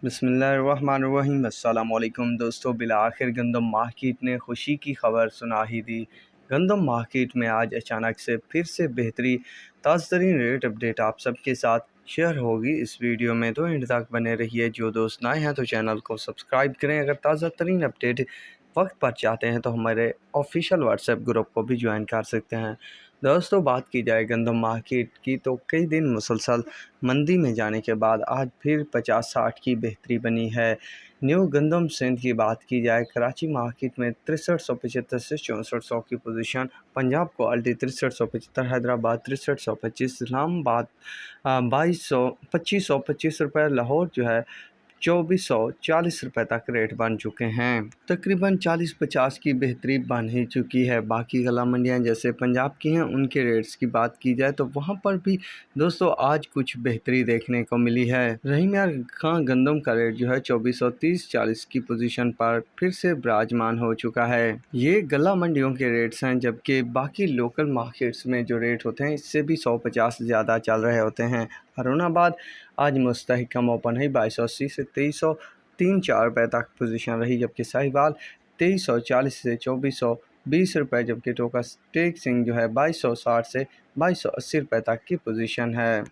बिस्मिल्लाहिर्रहमानिर्रहीम। अस्सलाम वालेकुम दोस्तों, बिलाखिर गंदम मार्केट ने खुशी की खबर सुना ही दी। गंदम मार्केट में आज अचानक से फिर से बेहतरी ताज़ा तरीन रेट अपडेट आप सबके साथ शेयर होगी इस वीडियो में, तो एंड तक बने रहिए। जो दोस्त नए हैं तो चैनल को सब्सक्राइब करें। अगर ताज़ा तरीन अपडेट वक्त पर चाहते हैं तो हमारे ऑफिशियल व्हाट्सएप ग्रुप को भी ज्वाइन कर सकते हैं। दोस्तों, बात की जाए गंदम मार्केट की तो कई दिन मुसलसल मंदी में जाने के बाद आज फिर 50-60 की बेहतरी बनी है। न्यू गंदम सिंध की बात की जाए, कराची मार्केट में 6375 से 6400 की पोजीशन, पंजाब क्वालिटी 6375, हैदराबाद 6325, इस्लामाबाद 2525 रुपये, लाहौर जो है 2440 रुपये तक रेट बन चुके हैं। तकरीबन 40-50 की बेहतरी बन ही चुकी है। बाकी गला मंडियाँ जैसे पंजाब की हैं, उनके रेट्स की बात की जाए तो वहाँ पर भी दोस्तों आज कुछ बेहतरी देखने को मिली है। रहीम यार खां गंदम का रेट जो है 2430-40 की पोजीशन पर फिर से विराजमान हो चुका है। ये गला मंडियों के रेट्स हैं, जबकि बाकी लोकल मार्केट्स में जो रेट होते हैं इससे भी 150 ज़्यादा चल रहे होते हैं। हरुणाबाद आज मुस्तहकम ओपन है 2280 से 2303-4 रुपये तक पोजीशन रही, जबकि साहिवाल 2340 से 2420 रुपये, जबकि टोका टेक सिंह जो है 2260 से 2280 रुपये तक की पोजीशन है।